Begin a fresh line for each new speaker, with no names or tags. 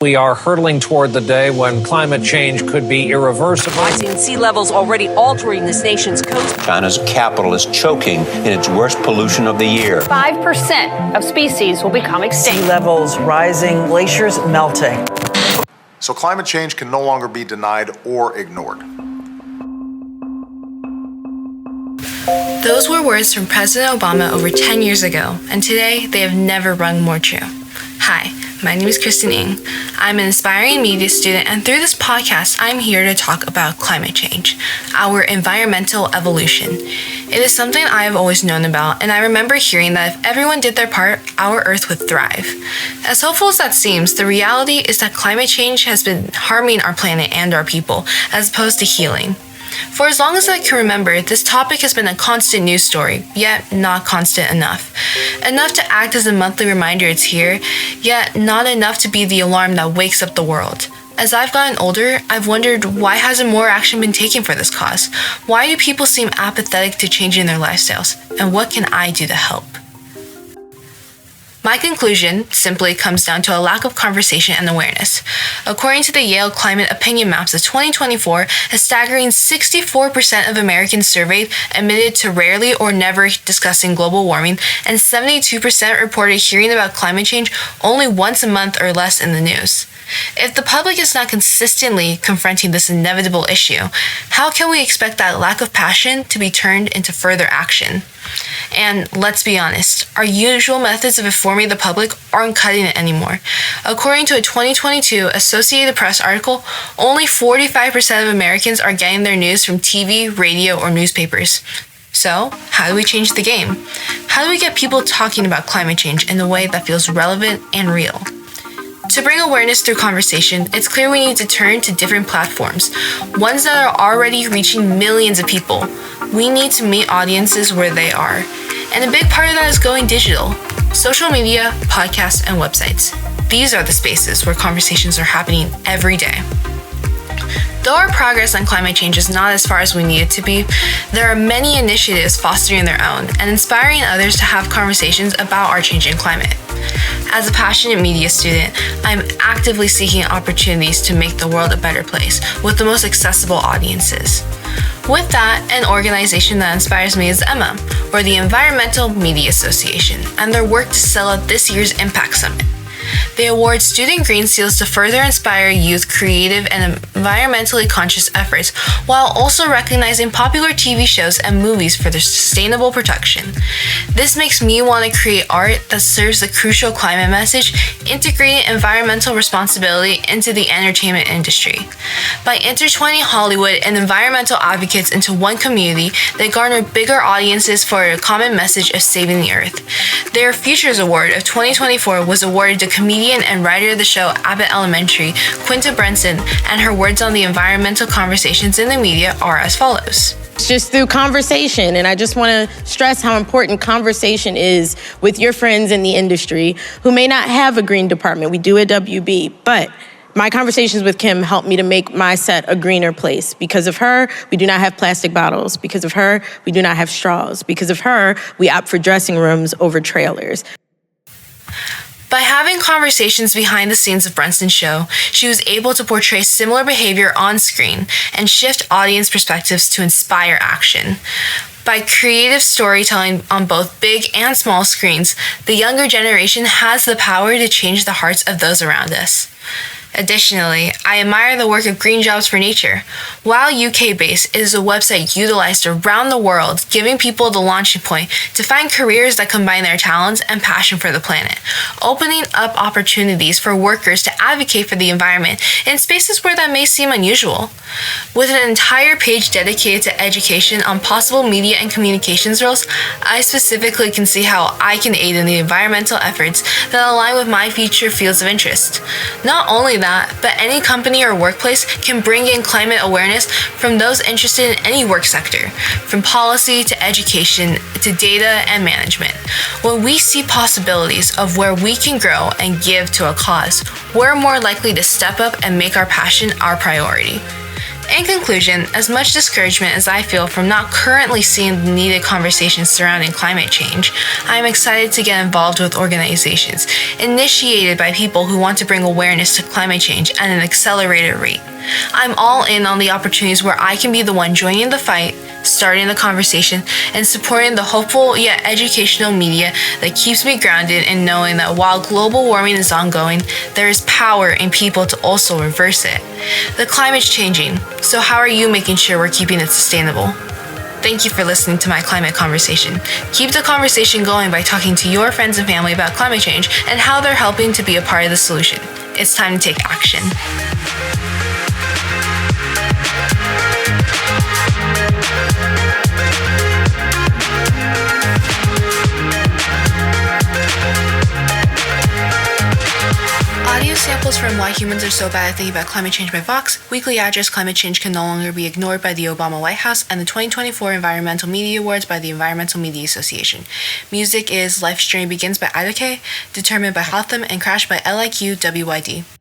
We are hurtling toward the day when climate change could be irreversible.
Rising sea levels already altering this nation's coast.
China's capital is choking in its worst pollution of the year.
5% of species will become extinct.
Sea levels rising, glaciers melting.
So climate change can no longer be denied or ignored.
Those were words from President Obama over 10 years ago, and today they have never rung more true. Hi, my name is Kristin Ng. I'm an aspiring media student, and through this podcast, I'm here to talk about climate change, our environmental evolution. It is something I have always known about, and I remember hearing that if everyone did their part, our Earth would thrive. As hopeful as that seems, the reality is that climate change has been harming our planet and our people, as opposed to healing. For as long as I can remember, this topic has been a constant news story, yet not constant enough. Enough to act as a monthly reminder it's here, yet not enough to be the alarm that wakes up the world. As I've gotten older, I've wondered, why hasn't more action been taken for this cause? Why do people seem apathetic to changing their lifestyles? And what can I do to help? My conclusion simply comes down to a lack of conversation and awareness. According to the Yale Climate Opinion Maps of 2024, a staggering 64% of Americans surveyed admitted to rarely or never discussing global warming, and 72% reported hearing about climate change only once a month or less in the news. If the public is not consistently confronting this inevitable issue, how can we expect that lack of passion to be turned into further action? And let's be honest, our usual methods of informing the public aren't cutting it anymore. According to a 2022 Associated Press article, only 45% of Americans are getting their news from TV, radio, or newspapers. So, how do we change the game? How do we get people talking about climate change in a way that feels relevant and real? To bring awareness through conversation, it's clear we need to turn to different platforms, ones that are already reaching millions of people. We need to meet audiences where they are. And a big part of that is going digital. Social media, podcasts, and websites. These are the spaces where conversations are happening every day. Though our progress on climate change is not as far as we need it to be, there are many initiatives fostering their own and inspiring others to have conversations about our changing climate. As a passionate media student, I'm actively seeking opportunities to make the world a better place with the most accessible audiences. With that, an organization that inspires me is EMMA, or the Environmental Media Association, and their work to sell out this year's Impact Summit. They award student green seals to further inspire youth creative and environmentally conscious efforts, while also recognizing popular TV shows and movies for their sustainable production. This makes me want to create art that serves the crucial climate message, integrating environmental responsibility into the entertainment industry. By intertwining Hollywood and environmental advocates into one community, they garner bigger audiences for a common message of saving the earth. Their Futures Award of 2024 was awarded to comedian and writer of the show Abbott Elementary, Quinta Brunson, and her words on the environmental conversations in the media are as follows.
It's just through conversation, and I just want to stress how important conversation is with your friends in the industry who may not have a green department. We do at WB, but my conversations with Kim helped me to make my set a greener place. Because of her, we do not have plastic bottles. Because of her, we do not have straws. Because of her, we opt for dressing rooms over trailers.
By having conversations behind the scenes of Brunson's show, she was able to portray similar behavior on screen and shift audience perspectives to inspire action. By creative storytelling on both big and small screens, the younger generation has the power to change the hearts of those around us. Additionally, I admire the work of Green Jobs for Nature. While UK-based, it is a website utilized around the world, giving people the launching point to find careers that combine their talents and passion for the planet, opening up opportunities for workers to advocate for the environment in spaces where that may seem unusual. With an entire page dedicated to education on possible media and communications roles, I specifically can see how I can aid in the environmental efforts that align with my future fields of interest. Not only that, but any company or workplace can bring in climate awareness from those interested in any work sector, from policy to education to data and management. When we see possibilities of where we can grow and give to a cause, we're more likely to step up and make our passion our priority. In conclusion, as much discouragement as I feel from not currently seeing the needed conversations surrounding climate change, I am excited to get involved with organizations initiated by people who want to bring awareness to climate change at an accelerated rate. I'm all in on the opportunities where I can be the one joining the fight, starting the conversation, and supporting the hopeful yet educational media that keeps me grounded in knowing that while global warming is ongoing, there is power in people to also reverse it. The climate's changing, so how are you making sure we're keeping it sustainable? Thank you for listening to my climate conversation. Keep the conversation going by talking to your friends and family about climate change and how they're helping to be a part of the solution. It's time to take action. Audio samples from Why Humans Are So Bad at Thinking About Climate Change by Vox, weekly address Climate Change Can No Longer Be Ignored by the Obama White House, and the 2024 Environmental Media Awards by the Environmental Media Association. Music is Life's Journey Begins by Ida K, Determined by Hotham, and Crash by LIQ WYD.